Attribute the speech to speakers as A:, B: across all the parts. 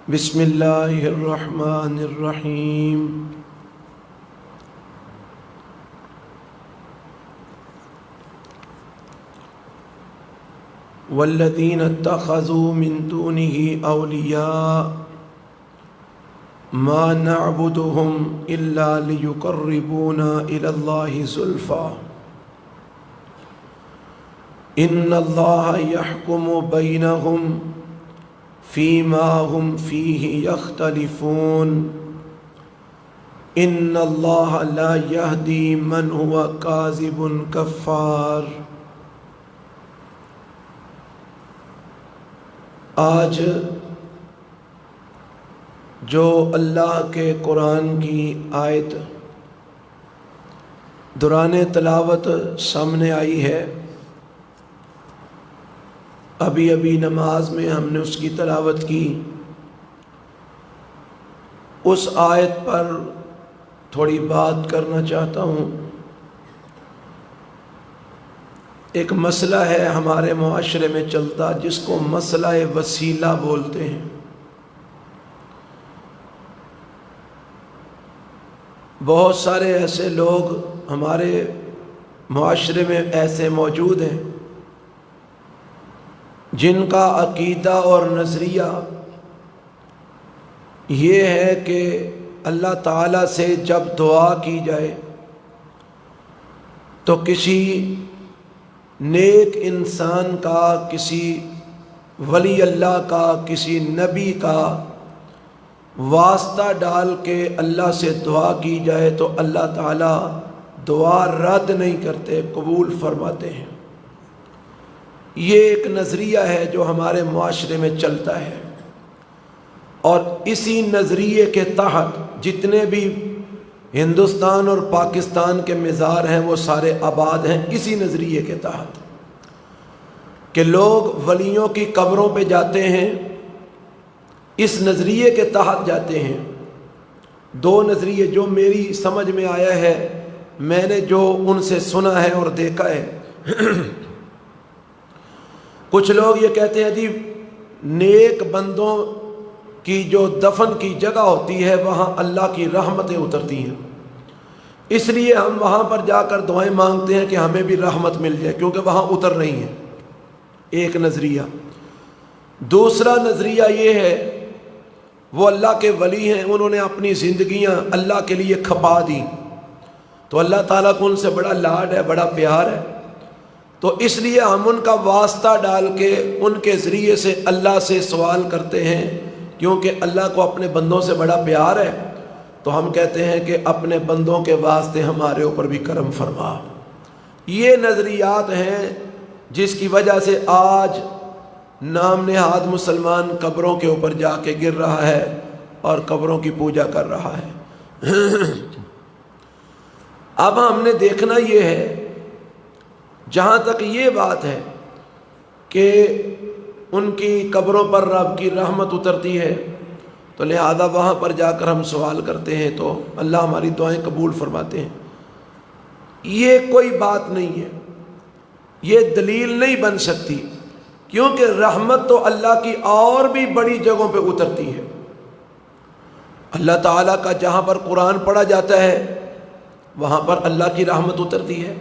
A: بسم اللہ الرحمن الرحیم۔ والذین اتخذوا من دونه اولیاء ما نعبدهم الا لیقربونا الی اللہ زلفی ان اللہ یحکم بینہم فیما ہم فیہ یختلفون ان اللہ لا یہدی من ہوا کاذب کفار۔ آج جو اللہ کے قرآن کی آیت دوران تلاوت سامنے آئی ہے، ابھی نماز میں ہم نے اس کی تلاوت کی، اس آیت پر تھوڑی بات کرنا چاہتا ہوں۔ ایک مسئلہ ہے ہمارے معاشرے میں چلتا، جس کو مسئلہ وسیلہ بولتے ہیں۔ بہت سارے ایسے لوگ ہمارے معاشرے میں ایسے موجود ہیں جن کا عقیدہ اور نظریہ یہ ہے کہ اللہ تعالیٰ سے جب دعا کی جائے تو کسی نیک انسان کا، کسی ولی اللہ کا، کسی نبی کا واسطہ ڈال کے اللہ سے دعا کی جائے تو اللہ تعالیٰ دعا رد نہیں کرتے، قبول فرماتے ہیں۔ یہ ایک نظریہ ہے جو ہمارے معاشرے میں چلتا ہے، اور اسی نظریے کے تحت جتنے بھی ہندوستان اور پاکستان کے مزار ہیں وہ سارے آباد ہیں، اسی نظریے کے تحت کہ لوگ ولیوں کی قبروں پہ جاتے ہیں، اس نظریے کے تحت جاتے ہیں۔ دو نظریے جو میری سمجھ میں آیا ہے، میں نے جو ان سے سنا ہے اور دیکھا ہے۔ کچھ لوگ یہ کہتے ہیں جی نیک بندوں کی جو دفن کی جگہ ہوتی ہے وہاں اللہ کی رحمتیں اترتی ہیں، اس لیے ہم وہاں پر جا کر دعائیں مانگتے ہیں کہ ہمیں بھی رحمت مل جائے، کیونکہ وہاں اتر رہی ہیں۔ ایک نظریہ۔ دوسرا نظریہ یہ ہے وہ اللہ کے ولی ہیں، انہوں نے اپنی زندگیاں اللہ کے لیے کھپا دی، تو اللہ تعالیٰ کو ان سے بڑا لاڈ ہے، بڑا پیار ہے، تو اس لیے ہم ان کا واسطہ ڈال کے ان کے ذریعے سے اللہ سے سوال کرتے ہیں، کیونکہ اللہ کو اپنے بندوں سے بڑا پیار ہے، تو ہم کہتے ہیں کہ اپنے بندوں کے واسطے ہمارے اوپر بھی کرم فرما۔ یہ نظریات ہیں جس کی وجہ سے آج نام نہاد مسلمان قبروں کے اوپر جا کے گر رہا ہے اور قبروں کی پوجا کر رہا ہے۔ اب ہم نے دیکھنا یہ ہے، جہاں تک یہ بات ہے کہ ان کی قبروں پر رب کی رحمت اترتی ہے تو لہذا وہاں پر جا کر ہم سوال کرتے ہیں تو اللہ ہماری دعائیں قبول فرماتے ہیں، یہ کوئی بات نہیں ہے، یہ دلیل نہیں بن سکتی، کیونکہ رحمت تو اللہ کی اور بھی بڑی جگہوں پہ اترتی ہے۔ اللہ تعالیٰ کا جہاں پر قرآن پڑھا جاتا ہے وہاں پر اللہ کی رحمت اترتی ہے،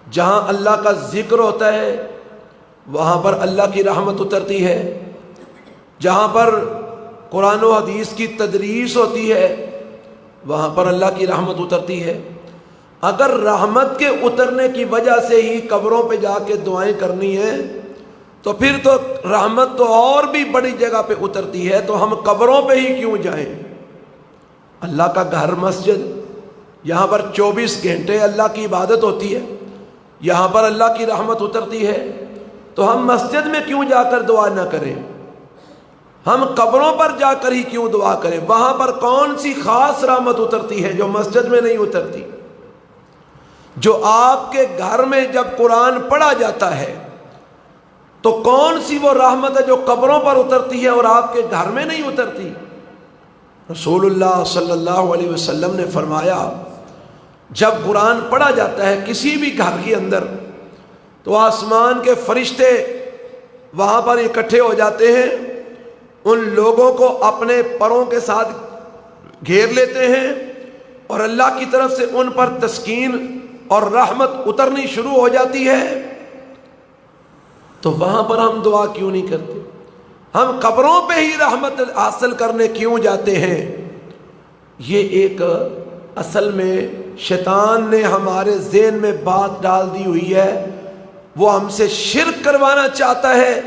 A: جہاں اللہ کا ذکر ہوتا ہے وہاں پر اللہ کی رحمت اترتی ہے، جہاں پر قرآن و حدیث کی تدریس ہوتی ہے وہاں پر اللہ کی رحمت اترتی ہے۔ اگر رحمت کے اترنے کی وجہ سے ہی قبروں پہ جا کے دعائیں کرنی ہیں تو پھر تو رحمت تو اور بھی بڑی جگہ پہ اترتی ہے، تو ہم قبروں پہ ہی کیوں جائیں؟ اللہ کا گھر مسجد، یہاں پر 24 گھنٹے اللہ کی عبادت ہوتی ہے، یہاں پر اللہ کی رحمت اترتی ہے، تو ہم مسجد میں کیوں جا کر دعا نہ کریں؟ ہم قبروں پر جا کر ہی کیوں دعا کریں؟ وہاں پر کون سی خاص رحمت اترتی ہے جو مسجد میں نہیں اترتی؟ جو آپ کے گھر میں جب قرآن پڑھا جاتا ہے تو کون سی وہ رحمت ہے جو قبروں پر اترتی ہے اور آپ کے گھر میں نہیں اترتی؟ رسول اللہ صلی اللہ علیہ وسلم نے فرمایا جب قرآن پڑھا جاتا ہے کسی بھی گھر کے اندر تو آسمان کے فرشتے وہاں پر اکٹھے ہو جاتے ہیں ان لوگوں کو اپنے پروں کے ساتھ گھیر لیتے ہیں اور اللہ کی طرف سے ان پر تسکین اور رحمت اترنی شروع ہو جاتی ہے، تو وہاں پر ہم دعا کیوں نہیں کرتے؟ ہم قبروں پہ ہی رحمت حاصل کرنے کیوں جاتے ہیں؟ یہ ایک اصل میں شیطان نے ہمارے ذہن میں بات ڈال دی ہوئی ہے، وہ ہم سے شرک کروانا چاہتا ہے،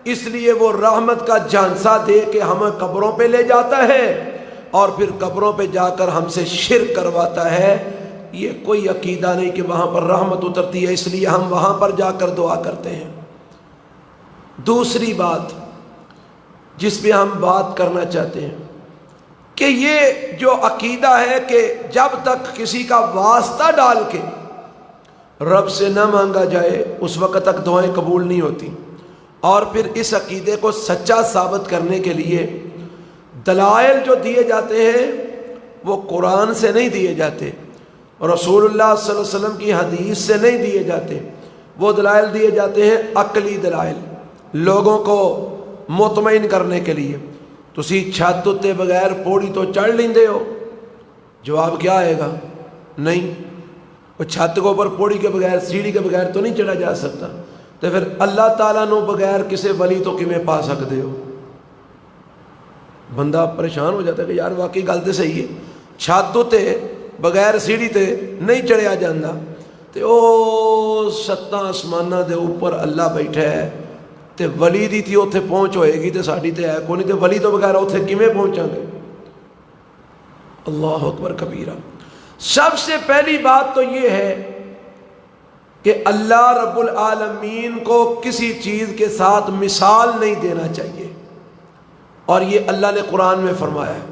A: اس لیے وہ رحمت کا جھانسا دے کے ہمیں قبروں پہ لے جاتا ہے اور پھر قبروں پہ جا کر ہم سے شرک کرواتا ہے۔ یہ کوئی عقیدہ نہیں کہ وہاں پر رحمت اترتی ہے، اس لیے ہم وہاں پر جا کر دعا کرتے ہیں۔ دوسری بات جس پہ ہم بات کرنا چاہتے ہیں کہ یہ جو عقیدہ ہے کہ جب تک کسی کا واسطہ ڈال کے رب سے نہ مانگا جائے اس وقت تک دعائیں قبول نہیں ہوتی، اور پھر اس عقیدے کو سچا ثابت کرنے کے لیے دلائل جو دیے جاتے ہیں وہ قرآن سے نہیں دیے جاتے، رسول اللہ صلی اللہ علیہ وسلم کی حدیث سے نہیں دیے جاتے، وہ دلائل دیے جاتے ہیں عقلی دلائل، لوگوں کو مطمئن کرنے کے لیے۔ تسی چھت اتے بغیر پوڑی تو چڑھ لیندے ہو؟ جواب کیا آئے گا؟ نہیں، وہ چھت کے اوپر پوڑی کے بغیر، سیڑھی کے بغیر تو نہیں چڑھا جا سکتا، تو پھر اللہ تعالیٰ نو بغیر کسی ولی تو کیویں پا سکتے ہو؟ بندہ پریشان ہو جاتا ہے کہ یار واقعی گل تو صحیح ہے، چھت تے بغیر سیڑھی تے نہیں چڑھیا جاندہ، تے او ستاں آسماناں دے اوپر اللہ بیٹھا ہے، تے ولی دی تھی اوتھے پہنچ ہوئے گی تے ساڈی تے ہے کوئی نہیں، تے ولی تو بغیر اوتھے کیویں پہنچاں گے؟ اللہ اکبر کبیرہ۔ سب سے پہلی بات تو یہ ہے کہ اللہ رب العالمین کو کسی چیز کے ساتھ مثال نہیں دینا چاہیے، اور یہ اللہ نے قرآن میں فرمایا ہے۔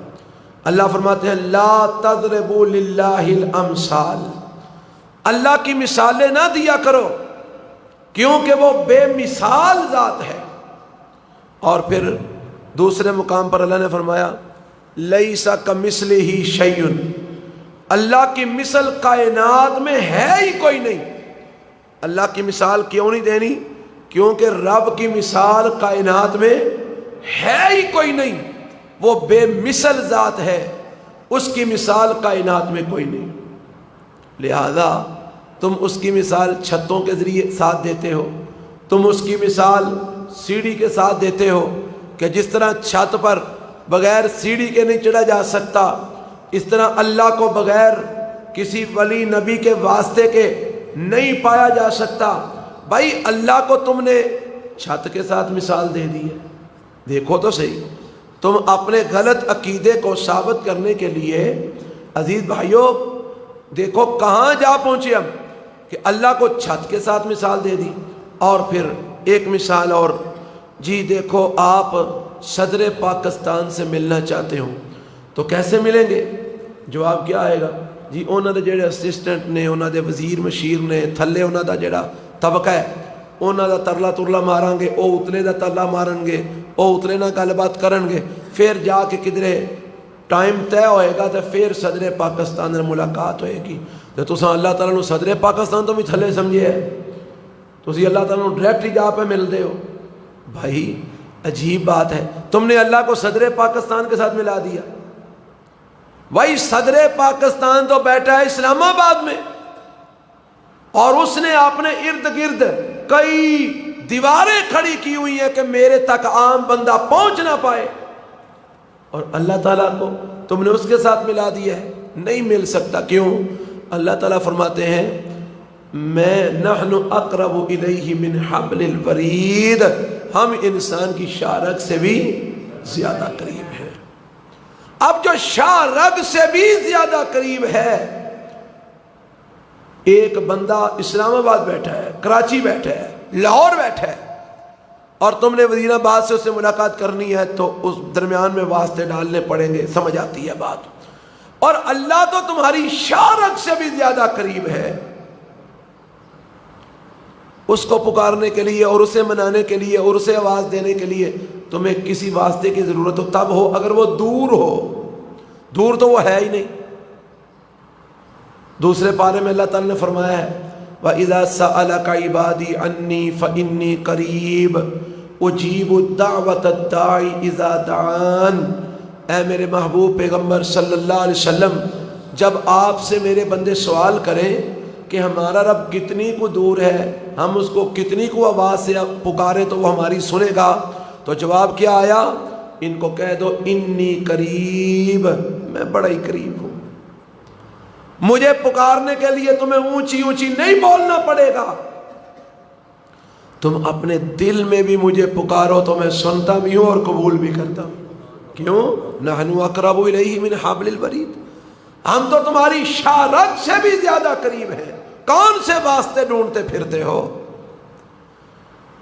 A: اللہ فرماتے ہیں لا تضربوا للہ الامثال، اللہ کی مثالیں نہ دیا کرو کیونکہ وہ بے مثال ذات ہے۔ اور پھر دوسرے مقام پر اللہ نے فرمایا لیس کمثلہ شیء، اللہ کی مثل کائنات میں ہے ہی کوئی نہیں۔ اللہ کی مثال کیوں نہیں دینی؟ کیونکہ رب کی مثال کائنات میں ہے ہی کوئی نہیں، وہ بے مثل ذات ہے، اس کی مثال کائنات میں کوئی نہیں، لہذا تم اس کی مثال چھتوں کے ذریعے ساتھ دیتے ہو، تم اس کی مثال سیڑھی کے ساتھ دیتے ہو کہ جس طرح چھت پر بغیر سیڑھی کے نہیں چڑھا جا سکتا، اس طرح اللہ کو بغیر کسی ولی نبی کے واسطے کے نہیں پایا جا سکتا۔ بھائی اللہ کو تم نے چھت کے ساتھ مثال دے دی ہے، دیکھو تو صحیح۔ تم اپنے غلط عقیدے کو ثابت کرنے کے لیے عزیز بھائیوں دیکھو کہاں جا پہنچے ہم کہ اللہ کو چھت کے ساتھ مثال دے دی، اور پھر ایک مثال اور، جی دیکھو آپ صدر پاکستان سے ملنا چاہتے ہو تو کیسے ملیں گے؟ جواب کیا آئے گا؟ جی انہوں نے جڑے اسسٹنٹ نے، انہوں نے وزیر مشیر نے، تھلے انہوں دا جڑا طبقہ ہے انہوں دا ترلا ترلا ماران گے، او اتنے دا ترلا مارن گے، او اتنے نہ گل بات کرن گے، پھر جا کے کدھرے ٹائم طے ہوئے گا تو پھر صدر پاکستان نے ملاقات ہوئے گی۔ تو تساں اللہ تعالیٰ نو صدر پاکستان تو بھی تھلے سمجھے ہے، تسی اللہ تعالیٰ نو ڈائریکٹ جا پہ ملتے ہو۔ بھائی عجیب بات ہے، تم نے اللہ کو صدر پاکستان کے ساتھ ملا دیا۔ بھائی صدر پاکستان تو بیٹھا ہے اسلام آباد میں، اور اس نے اپنے ارد گرد کئی دیواریں کھڑی کی ہوئی ہیں کہ میرے تک عام بندہ پہنچ نہ پائے، اور اللہ تعالیٰ کو تم نے اس کے ساتھ ملا دیا ہے، نہیں مل سکتا۔ کیوں؟ اللہ تعالیٰ فرماتے ہیں میں نحن اقرب الیہ من حبل الورید، ہم انسان کی شاہ رگ سے بھی زیادہ قریب ہیں۔ اب جو شاہ رگ سے بھی زیادہ قریب ہے، ایک بندہ اسلام آباد بیٹھا ہے، کراچی بیٹھا ہے، لاہور بیٹھا ہے، اور تم نے وزیر آباد سے اس سے ملاقات کرنی ہے تو اس درمیان میں واسطے ڈالنے پڑیں گے، سمجھ آتی ہے بات۔ اور اللہ تو تمہاری شاہ رگ سے بھی زیادہ قریب ہے، اس کو پکارنے کے لیے اور اسے منانے کے لیے اور اسے آواز دینے کے لیے تمہیں کسی واسطے کی ضرورت ہو تب ہو، اگر وہ دور ہو، دور تو وہ ہے ہی نہیں۔ دوسرے پارے میں اللہ تعالیٰ نے فرمایا ہے وَإِذَا سَأَلَكَ عِبَادِي عَنِّي فَإِنِّي قَرِيبٌ، اجیب الدعوت الداعی اذا دعان، اے میرے محبوب پیغمبر صلی اللہ علیہ وسلم، جب آپ سے میرے بندے سوال کریں کہ ہمارا رب کتنی کو دور ہے، ہم اس کو کتنی کو آواز سے پکارے تو وہ ہماری سنے گا، تو جواب کیا آیا؟ ان کو کہہ دو انی قریب، میں بڑا ہی قریب ہوں، مجھے پکارنے کے لیے تمہیں اونچی اونچی نہیں بولنا پڑے گا، تم اپنے دل میں بھی مجھے پکارو تو میں سنتا بھی ہوں اور قبول بھی کرتا ہوں۔ کیوں؟ نحن اقرب الیہ من حبل الورید، ہم تو تمہاری شارت سے بھی زیادہ قریب ہیں۔ کون سے واسطے ڈھونڈتے پھرتے ہو؟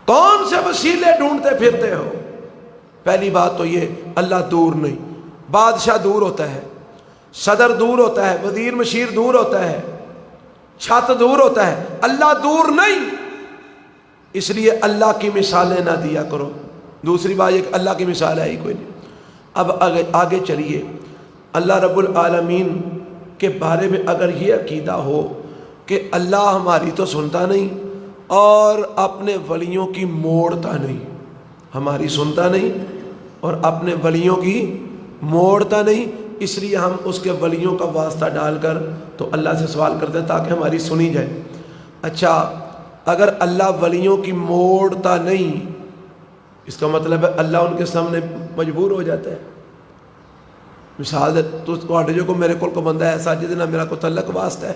A: کون سے وسیلے ڈھونڈتے پھرتے ہو؟ پہلی بات تو یہ، اللہ دور نہیں، بادشاہ دور ہوتا ہے، صدر دور ہوتا ہے، وزیر مشیر دور ہوتا ہے، چھت دور ہوتا ہے، اللہ دور نہیں، اس لیے اللہ کی مثالیں نہ دیا کرو۔ دوسری بات یہ کہ اللہ کی مثال ہے ہی کوئی نہیں۔ اب آگے چلیے، اللہ رب العالمین کے بارے میں اگر یہ عقیدہ ہو کہ اللہ ہماری تو سنتا نہیں اور اپنے ولیوں کی موڑتا نہیں، ہماری سنتا نہیں اور اپنے ولیوں کی موڑتا نہیں، اس لیے ہم اس کے ولیوں کا واسطہ ڈال کر تو اللہ سے سوال کرتے ہیں تاکہ ہماری سنی جائے۔ اچھا، اگر اللہ ولیوں کی موڑتا نہیں، اس کا مطلب ہے اللہ ان کے سامنے مجبور ہو جاتا ہے۔ مثال تو جو کو میرے کو بندہ ایسا جتنا میرا کو تعلق واسطہ ہے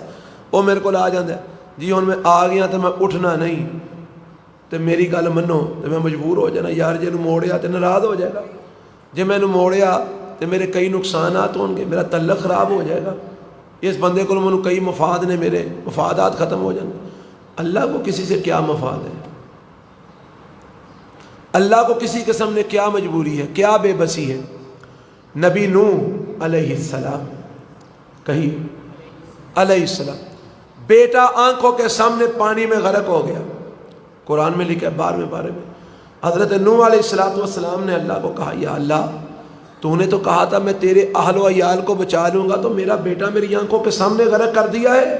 A: وہ میرے کو آ جاتا ہے، جی ہوں میں آ گیا تو میں اٹھنا نہیں، تو میری گل منو تو میں مجبور ہو جانا، یار جی موڑیا تو ناراض ہو جائے گا، جی میں موڑیا تو میرے کئی نقصانات ہوں گے، میرا تعلق خراب ہو جائے گا، اس بندے کو میں کئی مفاد نے، میرے مفادات ختم ہو جائیں گے۔ اللہ کو کسی سے کیا مفاد ہے؟ اللہ کو کسی قسم نے کیا مجبوری ہے، کیا بے بسی ہے؟ نبی نوح علیہ السلام، کہی علیہ السلام، بیٹا آنکھوں کے سامنے پانی میں غرق ہو گیا، قرآن میں لکھا ہے 12ویں پارے میں، حضرت نوح علیہ السلام نے اللہ کو کہا، یا اللہ تو نے تو کہا تھا میں تیرے اہل و عیال کو بچا لوں گا، تو میرا بیٹا میری آنکھوں کے سامنے غرق کر دیا ہے۔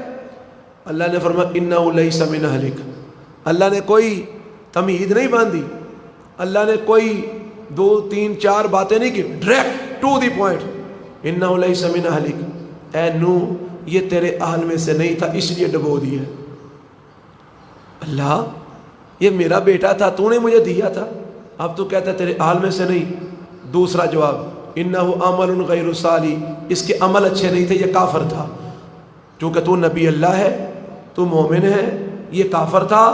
A: اللہ نے فرمایا انہ لیس من اہلک، اللہ نے کوئی تمہید نہیں باندھی، اللہ نے کوئی 2 3 4 باتیں نہیں کی، ڈائریکٹ ٹو دی پوائنٹ، انہ لیس من اہلک، اے نوح یہ تیرے اہل میں سے نہیں تھا اس لیے ڈبو دیا۔ اللہ یہ میرا بیٹا تھا، تو نے مجھے دیا تھا، اب تو کہتا ہے تیرے اہل میں سے نہیں۔ دوسرا جواب، انہ عمل غیر صالح، اس کے عمل اچھے نہیں تھے، یہ کافر تھا، چونکہ تو نبی اللہ ہے، تو مومن ہے، یہ کافر تھا،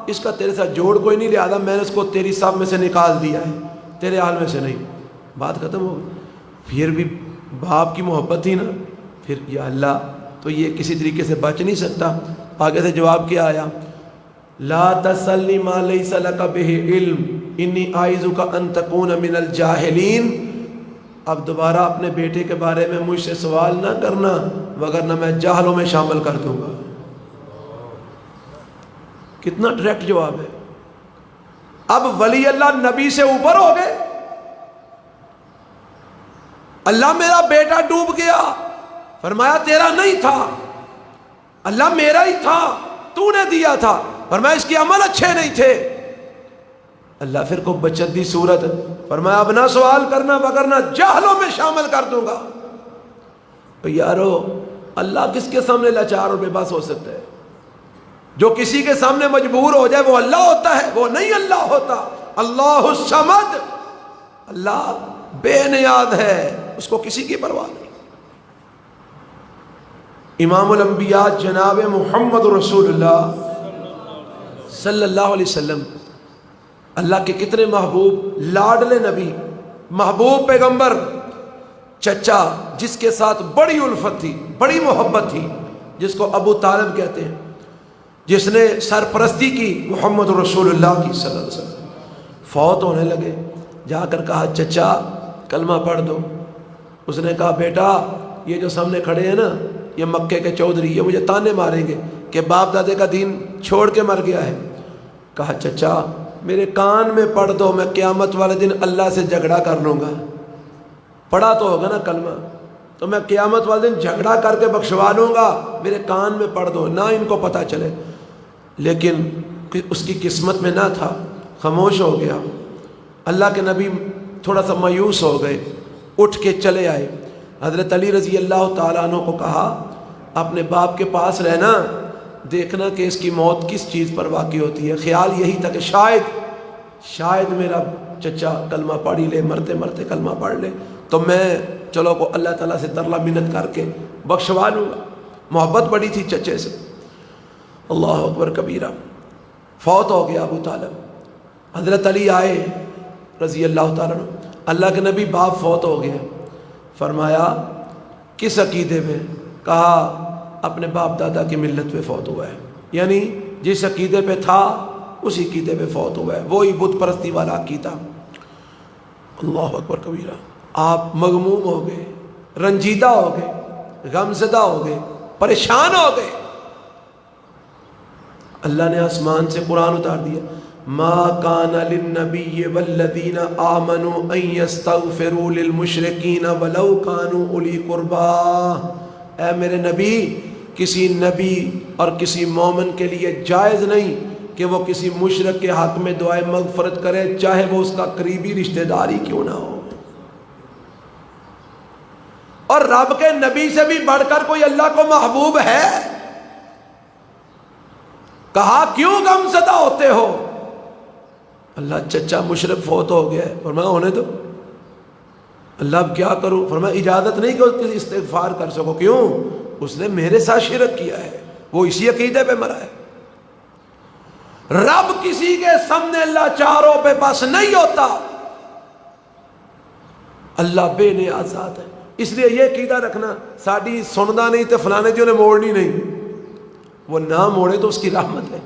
A: اس کا تیرے ساتھ جوڑ کوئی نہیں، لہذا میں نے اس کو تیری صف میں سے نکال دیا ہے، تیرے حال میں سے نہیں۔ بات ختم ہو گئی۔ پھر بھی باپ کی محبت تھی نا، پھر یا اللہ تو یہ کسی طریقے سے بچ نہیں سکتا۔ آگے سے جواب کیا آیا، لا تسلنی ما لیس لک بہ علم انی اعوذک ان تکون من الجاہلین، اب دوبارہ اپنے بیٹے کے بارے میں مجھ سے سوال نہ کرنا وگرنہ میں جاہلوں میں شامل کر دوں گا۔ کتنا ڈائریکٹ جواب ہے۔ اب ولی اللہ نبی سے اوپر ہو گئے، اللہ میرا بیٹا ڈوب گیا، فرمایا تیرا نہیں تھا، اللہ میرا ہی تھا، تو نے دیا تھا، فرمایا اس کے عمل اچھے نہیں تھے، اللہ پھر کو بچت دی صورت، فرمایا اب نہ سوال کرنا وگرنہ جاہلوں میں شامل کر دوں گا۔ تو یارو اللہ کس کے سامنے لاچار اور بے بس ہو سکتا ہے؟ جو کسی کے سامنے مجبور ہو جائے وہ اللہ ہوتا ہے، وہ نہیں اللہ ہوتا۔ اللہ الصمد، اللہ بے نیاز ہے، اس کو کسی کی پرواہ نہیں۔ امام الانبیاء جناب محمد رسول اللہ صلی اللہ علیہ وسلم، اللہ کے کتنے محبوب، لاڈلے نبی، محبوب پیغمبر، چچا جس کے ساتھ بڑی الفت تھی، بڑی محبت تھی، جس کو ابو طالب کہتے ہیں، جس نے سرپرستی کی محمد رسول اللہ کی صلی اللہ علیہ وسلم، فوت ہونے لگے، جا کر کہا چچا کلمہ پڑھ دو۔ اس نے کہا بیٹا یہ جو سامنے کھڑے ہیں نا یہ مکے کے چودھری، یہ مجھے تانے ماریں گے کہ باپ دادے کا دین چھوڑ کے مر گیا ہے۔ کہا چچا میرے کان میں پڑھ دو، میں قیامت والے دن اللہ سے جھگڑا کر لوں گا۔ پڑھا تو ہوگا نا کلمہ، تو میں قیامت والے دن جھگڑا کر کے بخشوا لوں گا، میرے کان میں پڑھ دو، نہ ان کو پتہ چلے۔ لیکن اس کی قسمت میں نہ تھا، خاموش ہو گیا۔ اللہ کے نبی تھوڑا سا مایوس ہو گئے، اٹھ کے چلے آئے۔ حضرت علی رضی اللہ تعالیٰ عنہ کو کہا اپنے باپ کے پاس رہنا، دیکھنا کہ اس کی موت کس چیز پر واقع ہوتی ہے۔ خیال یہی تھا کہ شاید میرا چچا کلمہ پڑھ ہی لے، مرتے مرتے کلمہ پڑھ لے تو میں چلو کو اللہ تعالیٰ سے ترلا منت کر کے بخشوا لوں گا۔ محبت بڑی تھی چچے سے۔ اللہ اکبر کبیرہ، فوت ہو گیا ابو طالب۔ حضرت علی آئے رضی اللہ تعالیٰ عنہ، اللہ کے نبی باپ فوت ہو گیا۔ فرمایا کس عقیدے میں؟ کہا اپنے باپ دادا کی ملت پہ فوت ہوا ہے، یعنی جس عقیدے پہ تھا اسی عقیدے پہ فوت ہوا ہے، وہی بت پرستی والا عقیدہ۔ اللہ اکبر کبیرہ، آپ مغموم ہو گئے، رنجیدہ ہو گئے، غم زدہ ہو گئے، پریشان ہو گئے۔ اللہ نے آسمان سے قرآن اتار دیا، ما کان للنبی والذین آمنوا ان یستغفروا للمشرکین ولو کانوا اولی قربا۔ اے میرے نبی، کسی نبی اور کسی مومن کے لیے جائز نہیں کہ وہ کسی مشرک کے حق میں دعائے مغفرت کرے، چاہے وہ اس کا قریبی رشتہ داری کیوں نہ ہو۔ اور رب کے نبی سے بھی بڑھ کر کوئی اللہ کو محبوب ہے؟ کہا کیوں غم زدہ ہوتے ہو؟ اللہ چچا مشرک فوت ہو گیا ہے۔ فرمایا ہونے دو، اللہ اب کیا کروں؟ فرمایا اجازت نہیں کہ اس کی استغفار کر سکو۔ کیوں؟ اس نے میرے ساتھ شرک کیا ہے، وہ اسی عقیدے پہ مرا ہے۔ رب کسی کے سامنے اللہ چاروں پہ بس نہیں ہوتا، اللہ بے نیاز ذات ہے۔ اس لیے یہ عقیدہ رکھنا ساڈی سندا نہیں تے فلانے جو نے موڑنی نہیں، وہ نہ موڑے تو اس کی رحمت ہے،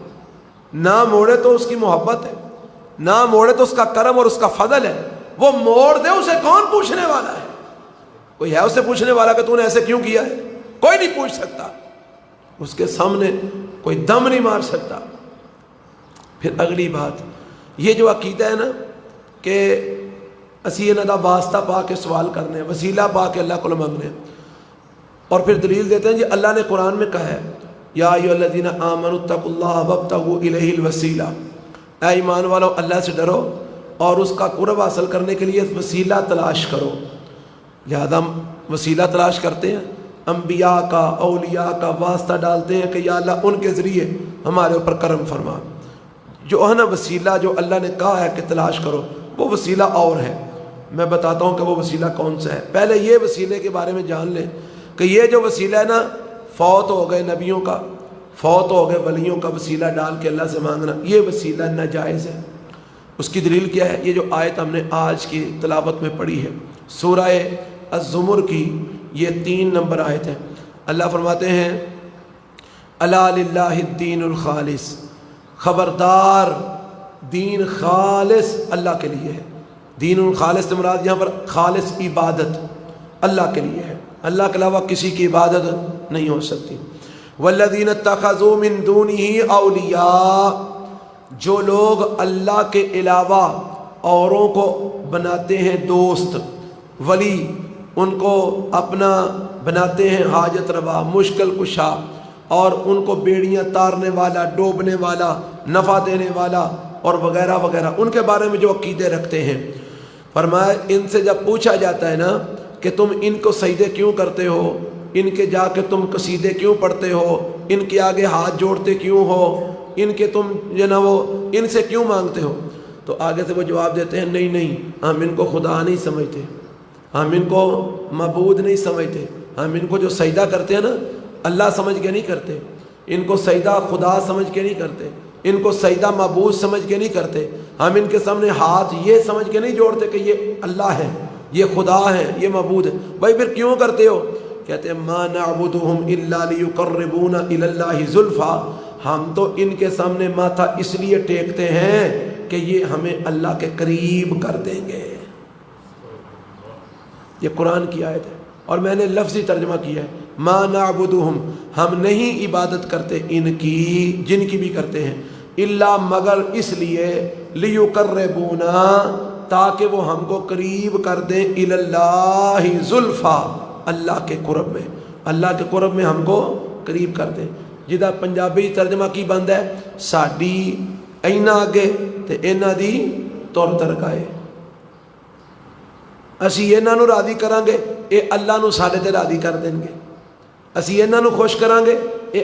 A: نہ موڑے تو اس کی محبت ہے، نہ موڑے تو اس کا کرم اور اس کا فضل ہے۔ وہ موڑ دے اسے کون پوچھنے والا ہے؟ کوئی ہے اسے پوچھنے والا کہ تو نے ایسے کیوں کیا ہے؟ کوئی نہیں پوچھ سکتا، اس کے سامنے کوئی دم نہیں مار سکتا۔ پھر اگلی بات یہ جو عقیدہ ہے نا کہ اسی انہوں دا واسطہ پا کے سوال کرنے ہیں، وسیلہ پا کے اللہ کو مانگنے ہیں، اور پھر دلیل دیتے ہیں جی اللہ نے قرآن میں کہا ہے یا ایھا الذین آمنوا اتقوا اللہ وابتغوا الیہ الوسیلہ، اے ایمان والو اللہ سے ڈرو اور اس کا قرب حاصل کرنے کے لیے وسیلہ تلاش کرو۔ لہذا ہم وسیلہ تلاش کرتے ہیں، انبیاء کا اولیاء کا واسطہ ڈالتے ہیں کہ یا اللہ ان کے ذریعے ہمارے اوپر کرم فرما۔ جو ہے نا وسیلہ جو اللہ نے کہا ہے کہ تلاش کرو، وہ وسیلہ اور ہے۔ میں بتاتا ہوں کہ وہ وسیلہ کون سا ہے۔ پہلے یہ وسیلے کے بارے میں جان لیں کہ یہ جو وسیلہ ہے نا، فوت ہو گئے نبیوں کا، فوت ہو گئے ولیوں کا وسیلہ ڈال کے اللہ سے مانگنا، یہ وسیلہ ناجائز ہے۔ اس کی دلیل کیا ہے؟ یہ جو آیت ہم نے آج کی تلاوت میں پڑھی ہے سورہ الزمر کی، یہ 3 نمبر آیت ہے۔ اللہ فرماتے ہیں الا للہ الدین الخالص، خبردار دین خالص اللہ کے لیے ہے۔ دین الخالص سے مراد یہاں پر خالص عبادت اللہ کے لیے ہے، اللہ کے علاوہ کسی کی عبادت نہیں ہو سکتی۔ والذین اتخذوا من دونہ اولیاء، جو لوگ اللہ کے علاوہ اوروں کو بناتے ہیں دوست، ولی، ان کو اپنا بناتے ہیں حاجت روا، مشکل کشا، اور ان کو بیڑیاں تارنے والا، ڈوبنے والا، نفع دینے والا اور وغیرہ وغیرہ، ان کے بارے میں جو عقیدے رکھتے ہیں۔ فرمایا ان سے جب پوچھا جاتا ہے نا کہ تم ان کو سجدے کیوں کرتے ہو، ان کے جا کے تم قصیدے کیوں پڑھتے ہو، ان کے آگے ہاتھ جوڑتے کیوں ہو، ان کے تم جو نا وہ ان سے کیوں مانگتے ہو، تو آگے سے وہ جواب دیتے ہیں نہیں نہیں، ہم ان کو خدا نہیں سمجھتے، ہم ان کو معبود نہیں سمجھتے، ہم ان کو جو سجدہ کرتے ہیں نا اللہ سمجھ کے نہیں کرتے، ان کو سجدہ خدا سمجھ کے نہیں کرتے، ان کو سجدہ معبود سمجھ کے نہیں کرتے، ہم ان کے سامنے ہاتھ یہ سمجھ کے نہیں جوڑتے کہ یہ اللہ ہے، یہ خدا ہے، یہ معبود ہے۔ بھائی پھر کیوں کرتے ہو؟ کہتے ہیں ما نعبدهم الا ليقربونا الى الله زلفا، ہم تو ان کے سامنے ماتھا اس لیے ٹیکتے ہیں کہ یہ ہمیں اللہ کے قریب کر دیں گے۔ یہ قرآن کی آیت ہے اور میں نے لفظی ترجمہ کیا ہے، ما نعبدهم، ہم نہیں عبادت کرتے ان کی، جن کی بھی کرتے ہیں، الا مگر اس لیے، لیقربونا، تاکہ وہ ہم کو قریب کر دیں، الی اللہ زلفا، اللہ کے قرب میں، اللہ کے قرب میں ہم کو قریب کر دیں۔ جدا پنجابی ترجمہ کی بند ہے، ساڈی اینا اگے تے اینا دی تور ترکائے، ਅਸੀਂ ਇਹਨਾਂ ਨੂੰ ਰਾਜ਼ੀ ਕਰਾਂਗੇ, ਇਹ ਅੱਲਾ ਨੂੰ ਸਾਡੇ ਤੇ ਰਾਜ਼ੀ ਕਰ ਦੇਣਗੇ। ਅਸੀਂ ਇਹਨਾਂ ਨੂੰ ਖੁਸ਼ ਕਰਾਂਗੇ, ਇਹ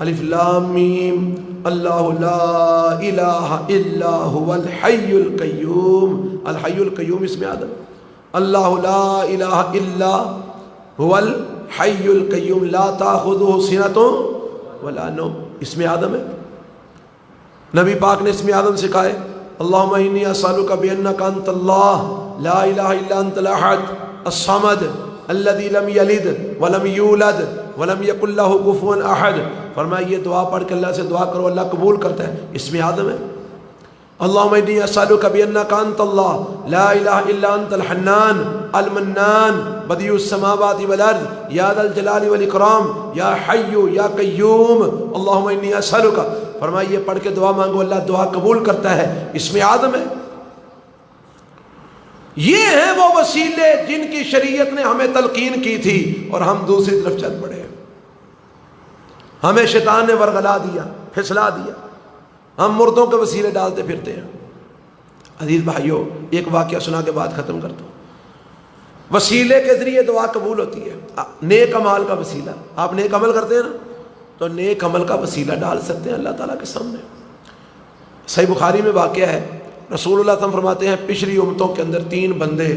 A: الف لام میم اللہ لا الہ الا هو الحی القیوم. الحی القیوم اسم آدم. اللہ لا الہ الا هو الحی القیوم لا تاخذہ سنۃ ولا نوم اسم آدم ہے. نبی پاک نے اسم آدم سکھائے. اللہم انی اسألک بانک انت اللہ لا الہ الا انت الاحد الصمد الذی لم یلد ولم یولد ولم یکن لہ کفوا احد. فرمایا یہ دعا پڑھ کے اللہ سے دعا کرو، اللہ قبول کرتا ہے. اسم آدم ہے. اللہم انی اسألک بانک انت اللہ لا الہ الا انت الحنان المنان بدیع السماوات والارض یا ذا الجلال والاکرام یا حی یا قیوم اللہم انی اسألک. فرمایا یہ پڑھ کے دعا مانگو، اللہ دعا قبول کرتا ہے. اسم آدم ہے. یہ ہیں وہ وسیلے جن کی شریعت نے ہمیں تلقین کی تھی اور ہم دوسری طرف چل پڑے. ہمیں شیطان نے ورغلا دیا، پھسلا دیا، ہم مردوں کے وسیلے ڈالتے پھرتے ہیں. عزیز بھائیوں ایک واقعہ سنا کے بعد ختم کرتا ہوں. وسیلے کے ذریعے دعا قبول ہوتی ہے. نیک عمل کا وسیلہ، آپ نیک عمل کرتے ہیں نا تو نیک عمل کا وسیلہ ڈال سکتے ہیں اللہ تعالیٰ کے سامنے. صحیح بخاری میں واقعہ ہے، رسول اللہ صلی اللہ علیہ وسلم فرماتے ہیں پچھلی امتوں کے اندر 3 بندے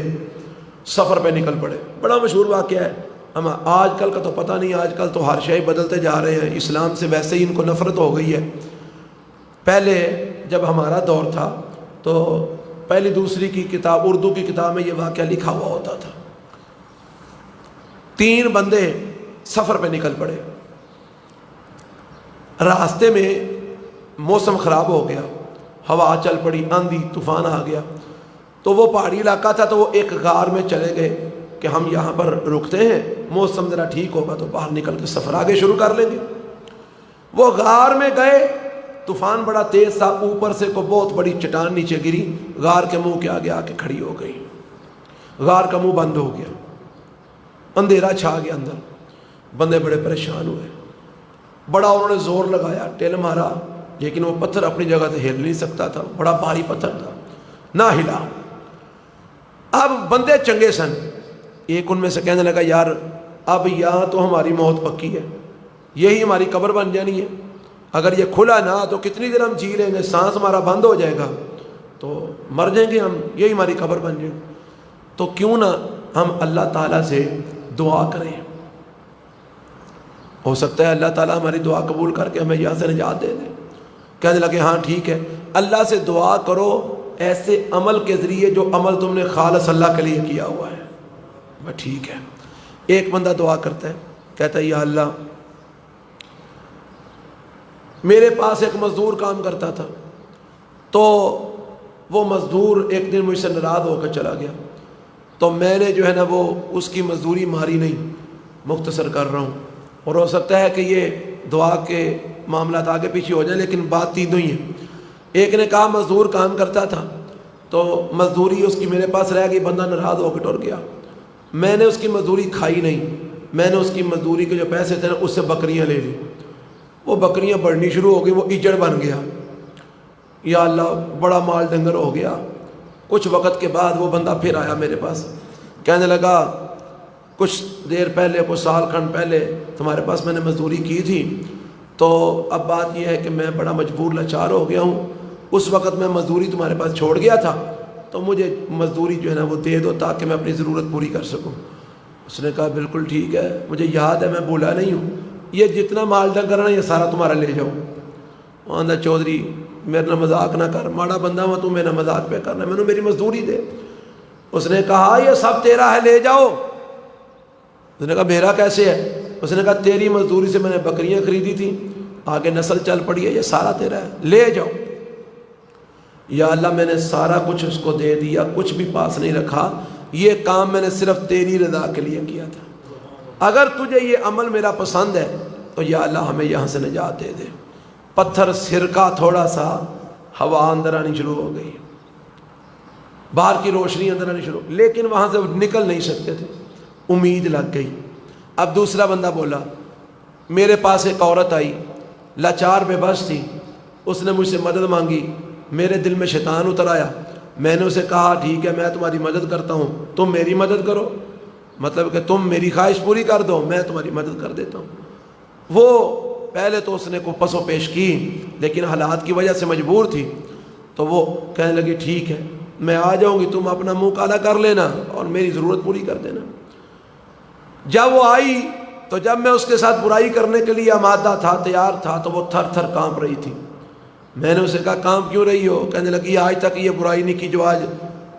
A: سفر پہ نکل پڑے. بڑا مشہور واقعہ ہے. ہم آج کل کا تو پتہ نہیں، آج کل تو ہر شے بدلتے جا رہے ہیں، اسلام سے ویسے ہی ان کو نفرت ہو گئی ہے. پہلے جب ہمارا دور تھا تو پہلی دوسری کی کتاب اردو کی کتاب میں یہ واقعہ لکھا ہوا ہوتا تھا. 3 بندے سفر پہ نکل پڑے. راستے میں موسم خراب ہو گیا، ہوا چل پڑی، آندھی طوفان آ گیا. تو وہ پہاڑی علاقہ تھا تو وہ ایک غار میں چلے گئے کہ ہم یہاں پر رکتے ہیں، موسم ذرا ٹھیک ہوگا تو باہر نکل کے سفر آگے شروع کر لیں گے. وہ غار میں گئے، طوفان بڑا تیز تھا، اوپر سے کوئی بہت بڑی چٹان نیچے گری، غار کے منہ کے آگے آ کے کھڑی ہو گئی. غار کا منہ بند ہو گیا، اندھیرا چھا گیا اندر. بندے بڑے پریشان ہوئے، بڑا انہوں نے زور لگایا، ٹیل مارا، لیکن وہ پتھر اپنی جگہ سے ہل نہیں سکتا تھا، بڑا بھاری پتھر تھا، نہ ہلا. اب بندے چنگے سن. ایک ان میں سے کہنے لگا یار اب یہاں تو ہماری موت پکی ہے، یہی ہماری قبر بن جانی ہے. اگر یہ کھلا نہ تو کتنی دیر ہم جی لیں گے، سانس ہمارا بند ہو جائے گا تو مر جائیں گے ہم، یہی ہماری قبر بن جائے گی. تو کیوں نہ ہم اللہ تعالیٰ سے دعا کریں، ہو سکتا ہے اللہ تعالیٰ ہماری دعا قبول کر کے ہمیں یہاں سے نجات دے دے. کہنے لگے ہاں ٹھیک ہے، اللہ سے دعا کرو ایسے عمل کے ذریعے جو عمل تم نے خالص اللہ کے لیے کیا ہوا ہے. بس ٹھیک ہے. ایک بندہ دعا کرتا ہے، کہتا ہے یا اللہ میرے پاس ایک مزدور کام کرتا تھا، تو وہ مزدور ایک دن مجھ سے ناراض ہو کر چلا گیا، تو میں نے جو ہے نا وہ اس کی مزدوری ماری نہیں، مختصر کر رہا ہوں. اور ہو سکتا ہے کہ یہ دعا کے معاملات آگے پیچھے ہو جائیں، لیکن بات تینوں ہی ہے. ایک نے کہا مزدور کام کرتا تھا تو مزدوری اس کی میرے پاس رہ گئی، بندہ ناراض ہو کے ٹر گیا. میں نے اس کی مزدوری کھائی نہیں، میں نے اس کی مزدوری کے جو پیسے تھے نا اس سے بکریاں لے لی. وہ بکریاں بڑھنی شروع ہو گئی، وہ ایجڑ بن گیا. یا اللہ بڑا مال ڈنگر ہو گیا. کچھ وقت کے بعد وہ بندہ پھر آیا میرے پاس، کہنے لگا کچھ دیر پہلے، کچھ سال کھنڈ پہلے تمہارے پاس میں نے مزدوری کی تھی، تو اب بات یہ ہے کہ میں بڑا مجبور لاچار ہو گیا ہوں. اس وقت میں مزدوری تمہارے پاس چھوڑ گیا تھا، تو مجھے مزدوری جو ہے نا وہ دے دو تاکہ میں اپنی ضرورت پوری کر سکوں. اس نے کہا بالکل ٹھیک ہے، مجھے یاد ہے میں بولا نہیں ہوں، یہ جتنا مال ڈنگر ہے یہ سارا تمہارا لے جاؤ. آندہ چودھری میرے نہ مذاق نہ کر، ماڑا بندہ ہوا تو میرا مذاق پہ کرنا، میں نے میری مزدوری دے. اس نے کہا یہ سب تیرا ہے، لے جاؤ. اس نے کہا میرا کیسے ہے؟ اس نے کہا تیری مزدوری سے میں نے بکریاں خریدی تھی، آگے نسل چل پڑی ہے، یہ سارا تیرا ہے، لے جاؤ. یا اللہ میں نے سارا کچھ اس کو دے دیا، کچھ بھی پاس نہیں رکھا، یہ کام میں نے صرف تیری رضا کے لیے کیا تھا. اگر تجھے یہ عمل میرا پسند ہے تو یا اللہ ہمیں یہاں سے نجات دے دے. پتھر سرکا تھوڑا سا، ہوا اندر آنی شروع ہو گئی، باہر کی روشنی اندر آنی شروع، لیکن وہاں سے نکل نہیں سکتے تھے. امید لگ گئی. اب دوسرا بندہ بولا میرے پاس ایک عورت آئی، لاچار بے بس تھی، اس نے مجھ سے مدد مانگی، میرے دل میں شیطان اتر آیا. میں نے اسے کہا ٹھیک ہے میں تمہاری مدد کرتا ہوں، تم میری مدد کرو، مطلب کہ تم میری خواہش پوری کر دو، میں تمہاری مدد کر دیتا ہوں. وہ پہلے تو اس نے کو پس و پیش کی لیکن حالات کی وجہ سے مجبور تھی، تو وہ کہنے لگی ٹھیک ہے میں آ جاؤں گی، تم اپنا منہ کالا کر لینا اور میری ضرورت پوری کر دینا۔ جب وہ آئی تو جب میں اس کے ساتھ برائی کرنے کے لیے آمادہ تھا، تیار تھا، تو وہ تھر تھر کانپ رہی تھی۔ میں نے اسے کہا کانپ کیوں رہی ہو؟ کہنے لگی آج تک یہ برائی نہیں کی جو آج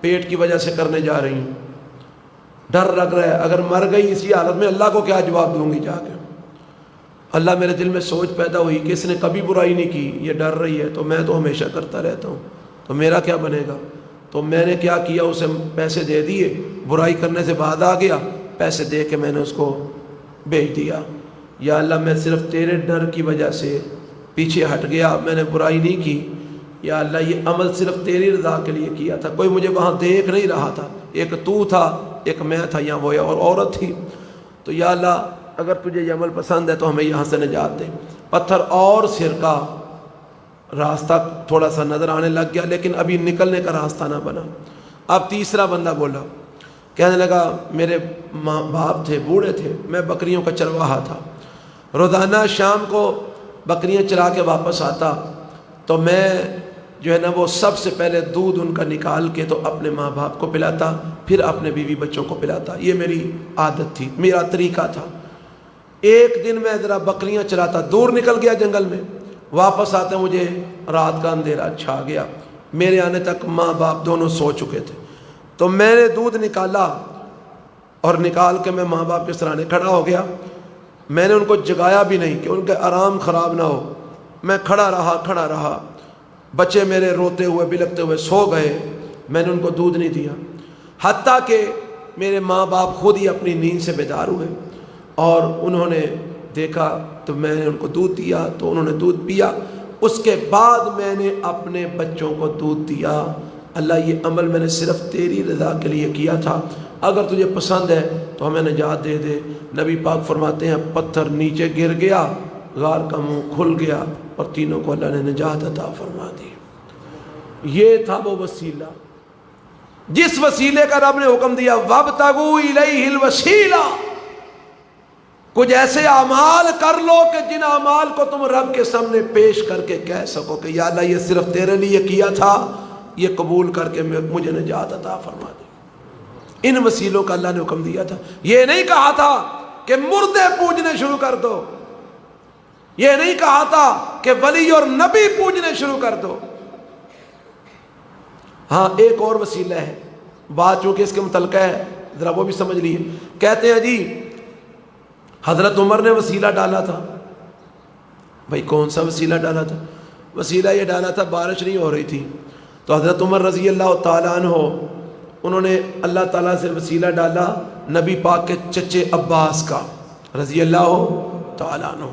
A: پیٹ کی وجہ سے کرنے جا رہی ہوں، ڈر لگ رہا ہے اگر مر گئی اسی حالت میں اللہ کو کیا جواب دوں گی جا کے۔ اللہ میرے دل میں سوچ پیدا ہوئی کہ اس نے کبھی برائی نہیں کی، یہ ڈر رہی ہے تو میں تو ہمیشہ کرتا رہتا ہوں، تو میرا کیا بنے گا؟ تو میں نے کیا کیا، اسے پیسے دے دیے، برائی کرنے سے بعد آ گیا، پیسے دے کے میں نے اس کو بھیج دیا۔ یا اللہ میں صرف تیرے ڈر کی وجہ سے پیچھے ہٹ گیا، میں نے برائی نہیں کی، یا اللہ یہ عمل صرف تیری رضا کے لیے کیا تھا، کوئی مجھے وہاں دیکھ نہیں رہا تھا، ایک تو تھا ایک میں تھا یا وہ اور عورت تھی، تو یا اللہ اگر تجھے یہ عمل پسند ہے تو ہمیں یہاں سے نجات دے۔ پتھر اور سر کا راستہ تھوڑا سا نظر آنے لگ گیا لیکن ابھی نکلنے کا راستہ نہ بنا۔ اب تیسرا بندہ بولا، کہنے لگا میرے ماں باپ تھے، بوڑھے تھے، میں بکریوں کا چرواہا تھا، روزانہ شام کو بکریاں چرا کے واپس آتا تو میں جو ہے نا وہ سب سے پہلے دودھ ان کا نکال کے تو اپنے ماں باپ کو پلاتا، پھر اپنے بیوی بچوں کو پلاتا، یہ میری عادت تھی، میرا طریقہ تھا۔ ایک دن میں ذرا بکریاں چراتا، دور نکل گیا جنگل میں، واپس آتے مجھے رات کا اندھیرا چھا گیا، میرے آنے تک ماں باپ دونوں سو چکے تھے، تو میں نے دودھ نکالا اور نکال کے میں ماں باپ کے سرانے کھڑا ہو گیا، میں نے ان کو جگایا بھی نہیں کہ ان کا آرام خراب نہ ہو، میں کھڑا رہا، بچے میرے روتے ہوئے بلکتے ہوئے سو گئے، میں نے ان کو دودھ نہیں دیا، حتیٰ کہ میرے ماں باپ خود ہی اپنی نیند سے بیدار ہوئے اور انہوں نے دیکھا تو میں نے ان کو دودھ دیا تو انہوں نے دودھ پیا، اس کے بعد میں نے اپنے بچوں کو دودھ دیا۔ اللہ یہ عمل میں نے صرف تیری رضا کے لیے کیا تھا، اگر تجھے پسند ہے تو ہمیں نجات دے دے۔ نبی پاک فرماتے ہیں پتھر نیچے گر گیا، غار کا منہ کھل گیا اور تینوں کو اللہ نے نجات عطا فرما دی۔ یہ تھا وہ وسیلہ جس وسیلے کا رب نے حکم دیا وَابْتَغُوا إِلَيْهِ الْوَسِيلَةَ، کچھ ایسے اعمال کر لو کہ جن اعمال کو تم رب کے سامنے پیش کر کے کہہ سکو کہ یا اللہ یہ صرف تیرے لیے کیا تھا، یہ قبول کر کے مجھے نجات عطا فرما دے۔ ان وسیلوں کا اللہ نے حکم دیا تھا، یہ نہیں کہا تھا کہ مردے پوجنے شروع کر دو، یہ نہیں کہا تھا کہ ولی اور نبی پوجنے شروع کر دو۔ ہاں ایک اور وسیلہ ہے، بات چونکہ اس کے متعلقہ ہے ذرا وہ بھی سمجھ لیے۔ کہتے ہیں جی حضرت عمر نے وسیلہ ڈالا تھا، بھائی کون سا وسیلہ ڈالا تھا؟ وسیلہ یہ ڈالا تھا بارش نہیں ہو رہی تھی تو حضرت عمر رضی اللہ تعالیٰ عنہ انہوں نے اللہ تعالیٰ سے وسیلہ ڈالا نبی پاک کے چچے عباس کا رضی اللہ تعالیٰ عنہ،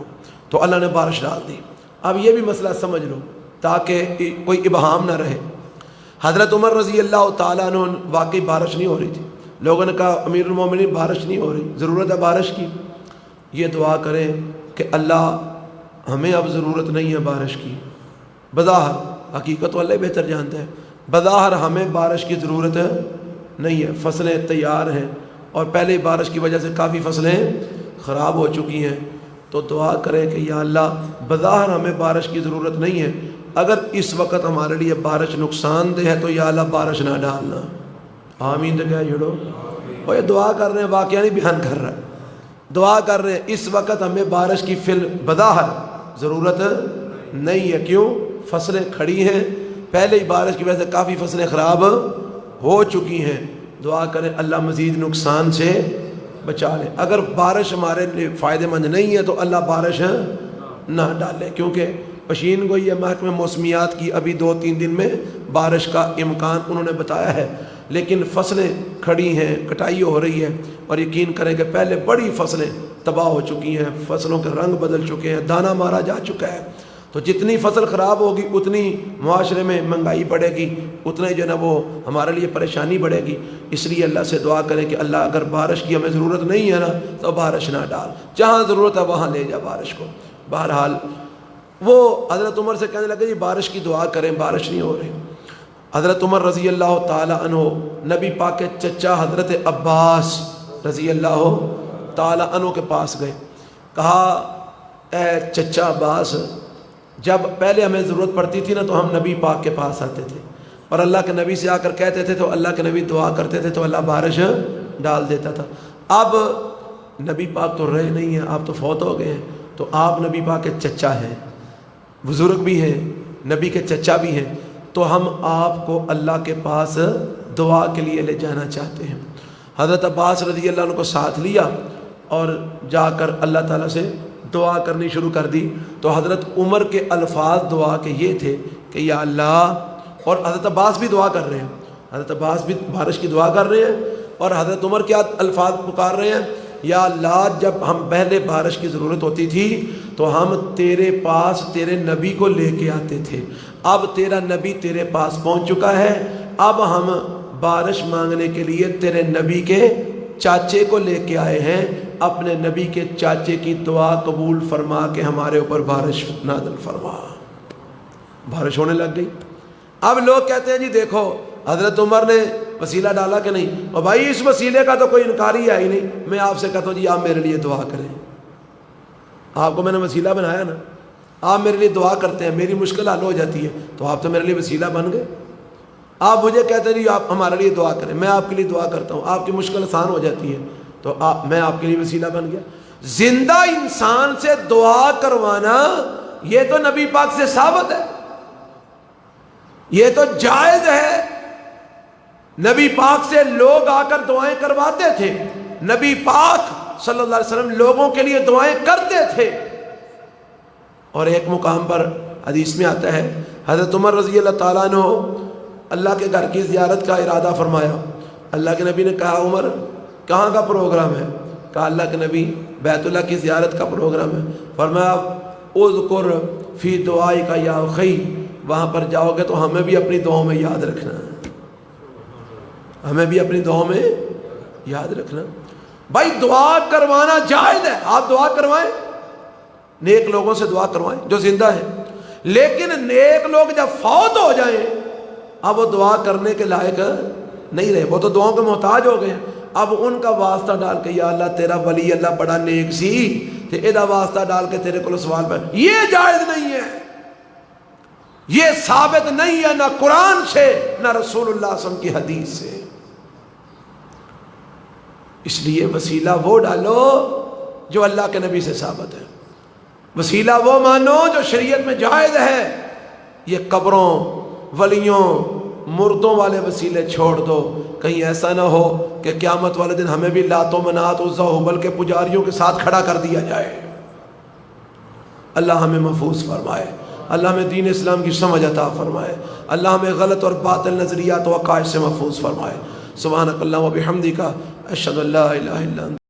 A: تو اللہ نے بارش ڈال دی۔ اب یہ بھی مسئلہ سمجھ لو تاکہ کوئی ابہام نہ رہے۔ حضرت عمر رضی اللہ تعالیٰ عنہ واقعی بارش نہیں ہو رہی تھی، لوگوں نے کہا امیر المومنین بارش نہیں ہو رہی، ضرورت ہے بارش کی، یہ دعا کریں کہ اللہ ہمیں اب ضرورت نہیں ہے بارش کی، بظاہر حقیقت تو اللہ بہتر جانتا ہے، بظاہر ہمیں بارش کی ضرورت نہیں ہے، فصلیں تیار ہیں اور پہلے ہی بارش کی وجہ سے کافی فصلیں خراب ہو چکی ہیں، تو دعا کریں کہ یا اللہ بظاہر ہمیں بارش کی ضرورت نہیں ہے، اگر اس وقت ہمارے لیے بارش نقصان دہ ہے تو یا اللہ بارش نہ ڈالنا۔ آمین تو کیا جڑو، وہ یہ دعا کر رہے ہیں، واقعہ نہیں بیان کر رہا ہے، دعا کر رہے ہیں اس وقت ہمیں بارش کی بظاہر ضرورت نہیں ہے، کیوں؟ فصلیں کھڑی ہیں، پہلے ہی بارش کی وجہ سے کافی فصلیں خراب ہو چکی ہیں، دعا کریں اللہ مزید نقصان سے بچا لے۔ اگر بارش ہمارے لیے فائدہ مند نہیں ہے تو اللہ بارش نہ ڈالے، کیونکہ پشین گوئی ہے محکمہ موسمیات کی ابھی 2-3 دن میں بارش کا امکان انہوں نے بتایا ہے، لیکن فصلیں کھڑی ہیں، کٹائی ہو رہی ہے، اور یقین کریں کہ پہلے بڑی فصلیں تباہ ہو چکی ہیں، فصلوں کے رنگ بدل چکے ہیں، دانہ مارا جا چکا ہے، تو جتنی فصل خراب ہوگی اتنی معاشرے میں مہنگائی بڑھے گی، اتنا ہی جو ہے نا وہ ہمارے لیے پریشانی بڑھے گی۔ اس لیے اللہ سے دعا کریں کہ اللہ اگر بارش کی ہمیں ضرورت نہیں ہے نا تو بارش نہ ڈال، جہاں ضرورت ہے وہاں لے جا بارش کو۔ بہرحال وہ حضرت عمر سے کہنے لگے جی بارش کی دعا کریں، بارش نہیں ہو رہی۔ حضرت عمر رضی اللہ تعالی عنہ نبی پاک کے چچا حضرت عباس رضی اللہ تعالی عنہ کے پاس گئے، کہا اے چچا عباس، جب پہلے ہمیں ضرورت پڑتی تھی نا تو ہم نبی پاک کے پاس آتے تھے اور اللہ کے نبی سے آ کر کہتے تھے تو اللہ کے نبی دعا کرتے تھے تو اللہ بارش ڈال دیتا تھا۔ اب نبی پاک تو رہے نہیں ہیں، آپ تو فوت ہو گئے ہیں، تو آپ نبی پاک کے چچا ہیں، بزرگ بھی ہیں، نبی کے چچا بھی ہیں، تو ہم آپ کو اللہ کے پاس دعا کے لیے لے جانا چاہتے ہیں۔ حضرت عباس رضی اللہ عنہ کو ساتھ لیا اور جا کر اللہ تعالیٰ سے دعا کرنی شروع کر دی۔ تو حضرت عمر کے الفاظ دعا کے یہ تھے کہ یا اللہ، اور حضرت عباس بھی دعا کر رہے ہیں، حضرت عباس بھی بارش کی دعا کر رہے ہیں، اور حضرت عمر کیا الفاظ پکار رہے ہیں، یا اللہ جب ہم پہلے بارش کی ضرورت ہوتی تھی تو ہم تیرے پاس تیرے نبی کو لے کے آتے تھے، اب تیرا نبی تیرے پاس پہنچ چکا ہے، اب ہم بارش مانگنے کے لیے تیرے نبی کے چاچے کو لے کے آئے ہیں، اپنے نبی کے چاچے کی دعا قبول فرما کے ہمارے اوپر بارش نازل فرما۔ بارش ہونے لگ گئی۔ اب لوگ کہتے ہیں جی دیکھو حضرت عمر نے وسیلہ ڈالا کہ نہیں، اور بھائی اس وسیلے کا تو کوئی انکاری ہے ہی نہیں۔ میں آپ سے کہتا ہوں جی آپ میرے لیے دعا کریں، آپ کو میں نے وسیلہ بنایا نا، آپ میرے لیے دعا کرتے ہیں، میری مشکل حل ہو جاتی ہے تو آپ تو میرے لیے وسیلہ بن گئے۔ آپ مجھے کہتے ہیں جی آپ ہمارے لیے دعا کریں، میں آپ کے لیے دعا کرتا ہوں، آپ کی مشکل آسان ہو جاتی ہے تو میں آپ کے لیے وسیلہ بن گیا۔ زندہ انسان سے دعا کروانا یہ تو نبی پاک سے ثابت ہے، یہ تو جائز ہے۔ نبی پاک سے لوگ آ کر دعائیں کرواتے تھے، نبی پاک صلی اللہ علیہ وسلم لوگوں کے لیے دعائیں کرتے تھے۔ اور ایک مقام پر حدیث میں آتا ہے حضرت عمر رضی اللہ تعالیٰ عنہ اللہ کے گھر کی زیارت کا ارادہ فرمایا۔ اللہ کے نبی نے کہا عمر کہاں کا پروگرام ہے؟ کہا اللہ کے نبی بیت اللہ کی زیارت کا پروگرام ہے۔ فرمایا اذکر فی دعائی کا یا اخی، وہاں پر جاؤ گے تو ہمیں بھی اپنی دعاؤں میں یاد رکھنا، ہمیں بھی اپنی دعاؤں میں یاد رکھنا۔ بھائی دعا کروانا جائز ہے، آپ دعا کروائیں، نیک لوگوں سے دعا کروائیں جو زندہ ہیں، لیکن نیک لوگ جب فوت ہو جائیں اب وہ دعا کرنے کے لائق نہیں رہے، وہ تو دعاؤں کے محتاج ہو گئے، اب ان کا واسطہ ڈال کے یا اللہ تیرا ولی اللہ بڑا نیک سی تے ایدا واسطہ ڈال کے تیرے کو سوال پہ، یہ جائز نہیں ہے، یہ ثابت نہیں ہے نہ قرآن سے نہ رسول اللہ صلی اللہ علیہ وسلم کی حدیث سے۔ اس لیے وسیلہ وہ ڈالو جو اللہ کے نبی سے ثابت ہے، وسیلہ وہ مانو جو شریعت میں جائز ہے۔ یہ قبروں، ولیوں، مردوں والے وسیلے چھوڑ دو، کہیں ایسا نہ ہو کہ قیامت والے دن ہمیں بھی لات و منات عزا و ہبل کے پجاریوں کے ساتھ کھڑا کر دیا جائے۔ اللہ ہمیں محفوظ فرمائے، اللہ ہمیں دین اسلام کی سمجھ عطا فرمائے، اللہ ہمیں غلط اور باطل نظریات و عقائد سے محفوظ فرمائے۔ سبحانک اللہم و بحمدک، اشہد ان لا الہ الا انت۔